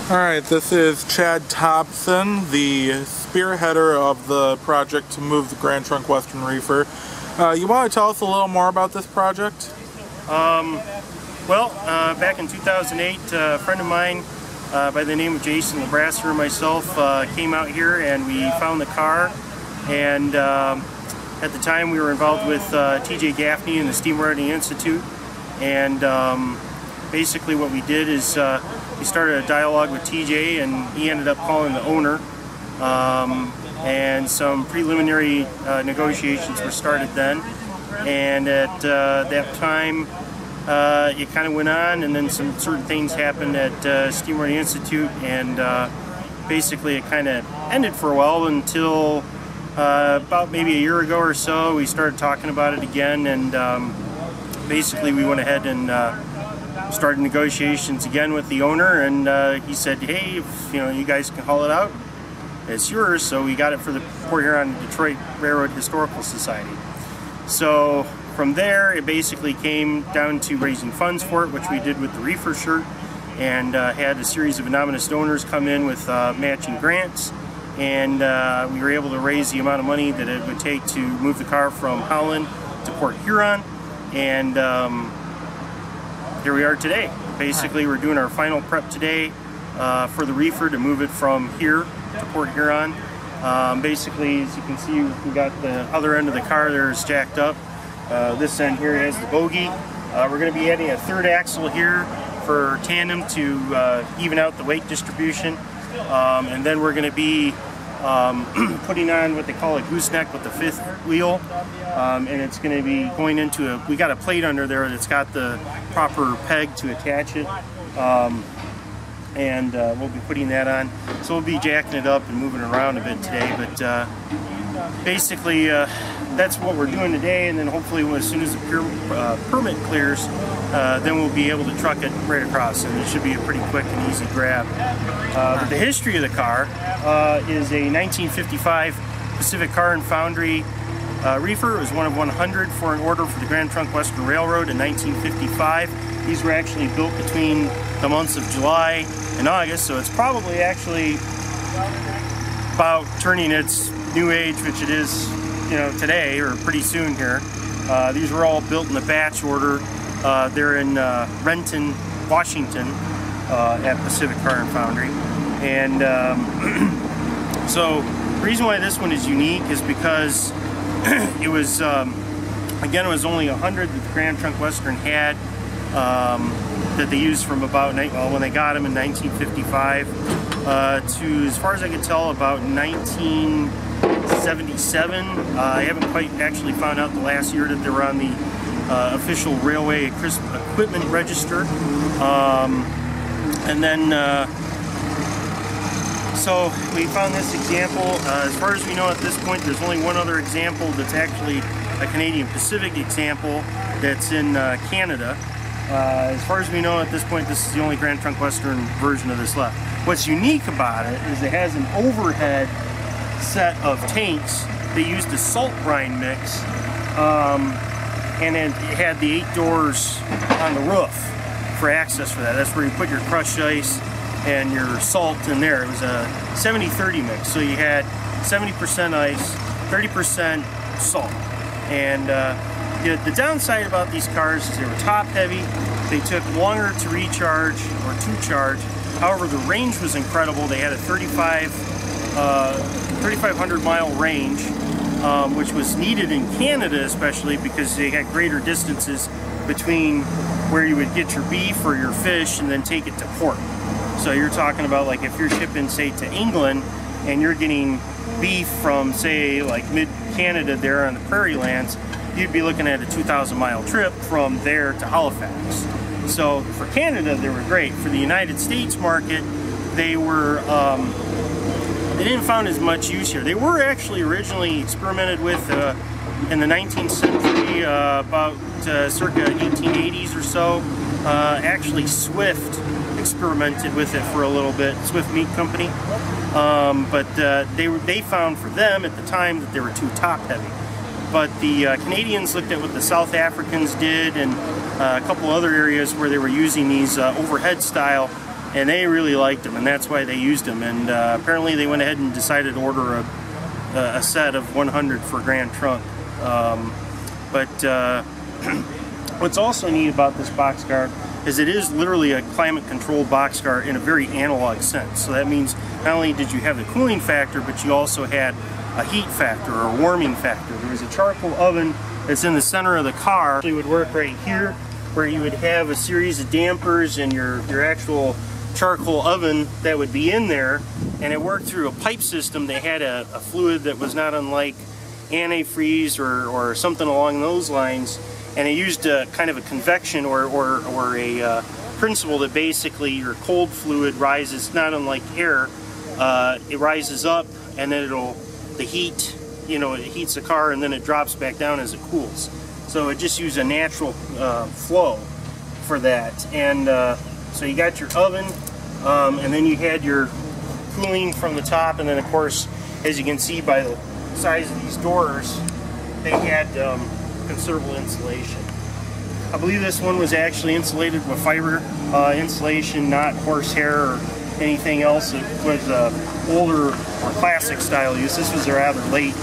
Alright, this is Chad Thompson, the spearheader of the project to move the Grand Trunk Western Reefer. You want to tell us a little more about this project? Back in 2008, a friend of mine by the name of Jason Lebrasser and myself came out here and we found the car, and at the time we were involved with TJ Gaffney and the Steamwriting Institute, and basically what we did is we started a dialogue with TJ, and he ended up calling the owner, and some preliminary negotiations were started then, and at that time it kind of went on, and then some certain things happened at Steamwriting Institute, and basically it kind of ended for a while until about maybe a year ago or so we started talking about it again, and basically we went ahead and started negotiations again with the owner, and he said, hey, if you guys can haul it out, it's yours. So we got it for the Port Huron Detroit Railroad Historical Society. So from there it basically came down to raising funds for it, which we did with the reefer shirt, and had a series of anonymous donors come in with matching grants, and we were able to raise the amount of money that it would take to move the car from Holland to Port Huron, and here we are today. Basically, we're doing our final prep today for the reefer to move it from here to Port Huron. Basically, as you can see, we got the other end of the car there is jacked up. This end here has the bogie. We're going to be adding a third axle here for tandem to even out the weight distribution. And then we're going to be putting on what they call a gooseneck with the fifth wheel, and it's going to be going into we got a plate under there that's got the proper peg to attach it, and we'll be putting that on. So we'll be jacking it up and moving around a bit today, but basically that's what we're doing today, and then hopefully as soon as the permit clears, then we'll be able to truck it right across, and it should be a pretty quick and easy grab. But the history of the car is a 1955 Pacific Car and Foundry reefer. It was one of 100 for an order for the Grand Trunk Western Railroad in 1955. These were actually built between the months of July and August, so it's probably actually about turning its new age, which it is today or pretty soon here. These were all built in a batch order. They're in Renton, Washington, at Pacific Car and Foundry. And so the reason why this one is unique is because it was, again, it was only 100 that the Grand Trunk Western had, that they used from about, when they got them in 1955 to, as far as I can tell, about 1977. I haven't quite actually found out the last year that they were on the official railway equipment register. And then so we found this example. As far as we know at this point, there's only one other example that's actually a Canadian Pacific example that's in Canada. As far as we know at this point, this is the only Grand Trunk Western version of this left. What's unique about it is it has an overhead set of tanks. They used a salt brine mix, and it had the 8 doors on the roof for access for that. That's where you put your crushed ice and your salt in there. It was a 70-30 mix, so you had 70% ice, 30% salt. And the downside about these cars is they were top heavy, they took longer to recharge or to charge. However, the range was incredible. They had a 3,500 mile range, which was needed in Canada especially because they had greater distances between where you would get your beef or your fish and then take it to port. So you're talking about, like, if you're shipping, say, to England and you're getting beef from, say, like mid-Canada there on the prairie lands, you'd be looking at a 2,000-mile trip from there to Halifax. So for Canada, they were great. For the United States market, they were they didn't find as much use here. They were actually originally experimented with in the 19th century, about circa 1880s or so. Actually, Swift experimented with it for a little bit, Swift Meat Company, but they found for them at the time that they were too top heavy. But the Canadians looked at what the South Africans did, and a couple other areas where they were using these overhead style and they really liked them, and that's why they used them. And apparently they went ahead and decided to order a set of 100 for Grand Trunk. What's also neat about this boxcar is it is literally a climate-controlled boxcar in a very analog sense. So that means not only did you have the cooling factor, but you also had a heat factor or a warming factor. There was a charcoal oven that's in the center of the car. It would work right here, where you would have a series of dampers and your actual charcoal oven that would be in there, and it worked through a pipe system. They had a fluid that was not unlike antifreeze or something along those lines, and it used a kind of a convection or a principle that basically your cold fluid rises, not unlike air. It rises up, and then the heat, it heats the car, and then it drops back down as it cools. So it just used a natural flow for that. And so you got your oven, and then you had your cooling from the top, and then of course, as you can see by the size of these doors, they had considerable insulation. I believe this one was actually insulated with fiber insulation, not horsehair or anything else. It was older or classic style use. This was a rather late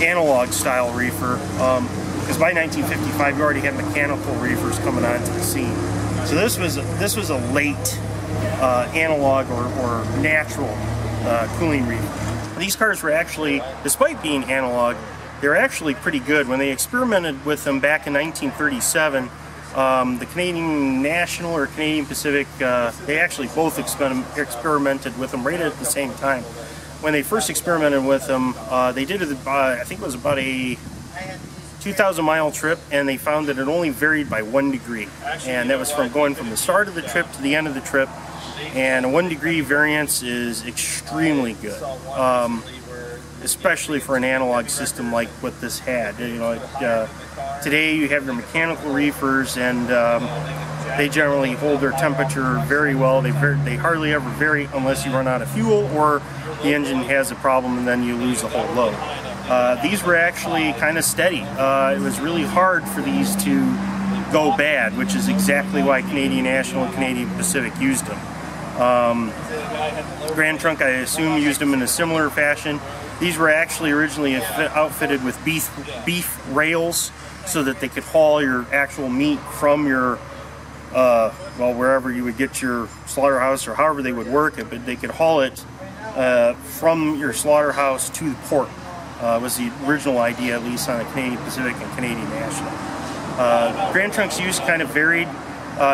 analog style reefer, because by 1955 you already had mechanical reefers coming onto the scene. So this was a late analog or natural cooling reefer. These cars were actually, despite being analog, they're actually pretty good. When they experimented with them back in 1937, the Canadian National or Canadian Pacific, they actually both experimented with them right at the same time. When they first experimented with them, they did it, I think it was about a 2,000-mile trip, and they found that it only varied by 1 degree. And that was from going from the start of the trip to the end of the trip. And a 1 degree variance is extremely good, especially for an analog system like what this had. Today you have your mechanical reefers, and they generally hold their temperature very well. They hardly ever vary unless you run out of fuel or the engine has a problem, and then you lose the whole load. These were actually kind of steady. It was really hard for these to go bad, which is exactly why Canadian National and Canadian Pacific used them. Grand Trunk, I assume, used them in a similar fashion. These were actually originally outfitted with beef rails so that they could haul your actual meat from your, well, wherever you would get your slaughterhouse or however they would work it, but they could haul it from your slaughterhouse to the port. Was the original idea, at least on the Canadian Pacific and Canadian National. Grand Trunk's use kind of varied.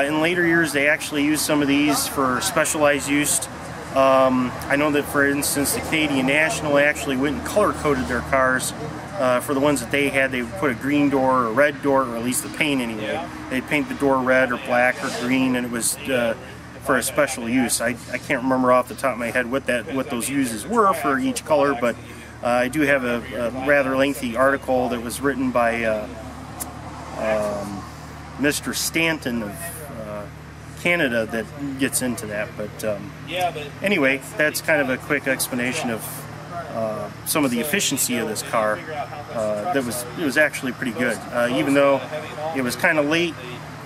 In later years, they actually used some of these for specialized use. I know that, for instance, the Canadian National actually went and color-coded their cars. For the ones that they had, they would put a green door or a red door, or at least the paint anyway. They'd paint the door red or black or green, and it was for a special use. I can't remember off the top of my head what those uses were for each color, but I do have a rather lengthy article that was written by Mr. Stanton of Canada that gets into that. But anyway, that's kind of a quick explanation of some of the efficiency of this car. It was actually pretty good, even though it was kind of late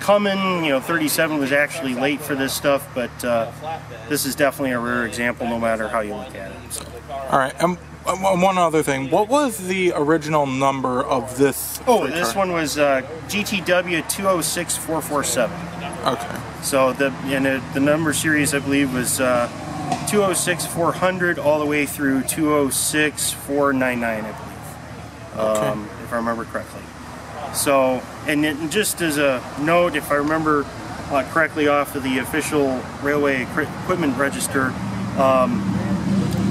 coming. 37 was actually late for this stuff, but this is definitely a rare example, no matter how you look at it. So. All right. One other thing, what was the original number of this? Oh, this one was GTW 206447. Okay. So the number series, I believe, was 206400 all the way through 206499, I believe, if I remember correctly. So, and just as a note, if I remember correctly off of the official railway equipment register,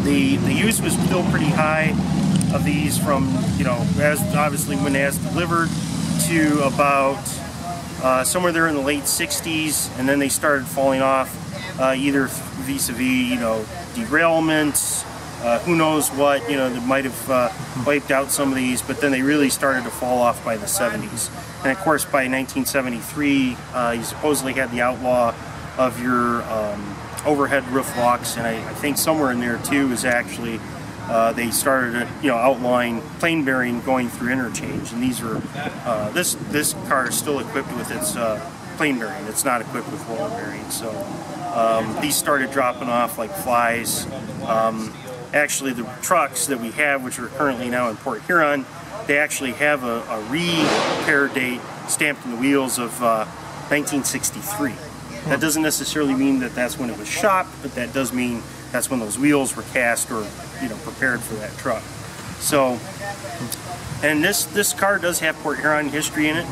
the use was still pretty high of these from, as obviously when as delivered, to about somewhere there in the late 60s, and then they started falling off, either vis-a-vis, derailments, who knows what, that might have wiped out some of these, but then they really started to fall off by the 70s. And of course by 1973, you supposedly had the outlaw of your overhead roof locks, and I think somewhere in there too is actually they started outlawing plane bearing going through interchange, and these are this car is still equipped with its plain bearing. It's not equipped with roller bearing. So these started dropping off like flies. Actually, the trucks that we have, which are currently now in Port Huron, they actually have a repair date stamped in the wheels of 1963. That doesn't necessarily mean that that's when it was shopped, but that does mean that's when those wheels were cast or, you know, prepared for that truck. So, and this car does have Port Huron history in it.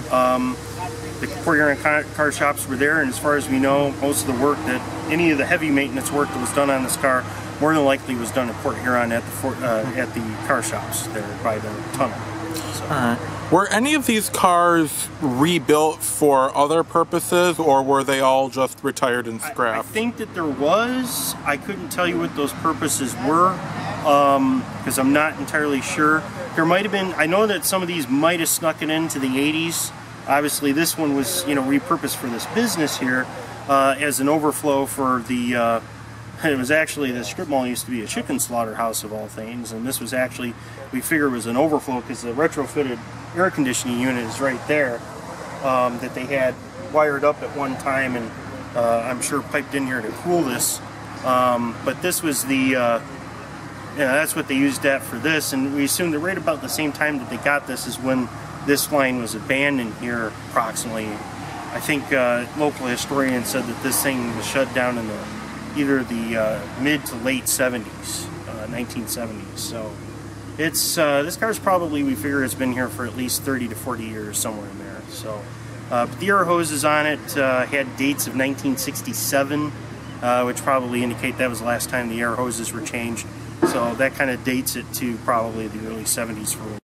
The Port Huron car shops were there, and as far as we know, most of the work that, any of the heavy maintenance work that was done on this car, more than likely was done at Port Huron at the car shops there by the tunnel. So. All right. Were any of these cars rebuilt for other purposes, or were they all just retired and scrapped? I think that there was. I couldn't tell you what those purposes were, because I'm not entirely sure. There might have been, I know that some of these might have snuck it into the 80s. Obviously this one was, you know, repurposed for this business here as an overflow for the, it was actually, the strip mall used to be a chicken slaughterhouse of all things, and this was actually, we figure, was an overflow because the retrofitted air conditioning unit is right there that they had wired up at one time and I'm sure piped in here to cool this. But this was the, yeah, that's what they used that for this, and we assumed that right about the same time that they got this is when this line was abandoned here approximately. I think local historians said that this thing was shut down in the either the mid to late 70s, 1970s. So it's this car's probably, we figure, it's been here for at least 30 to 40 years, somewhere in there. So but the air hoses on it had dates of 1967, which probably indicate that was the last time the air hoses were changed. So that kind of dates it to probably the early 70s for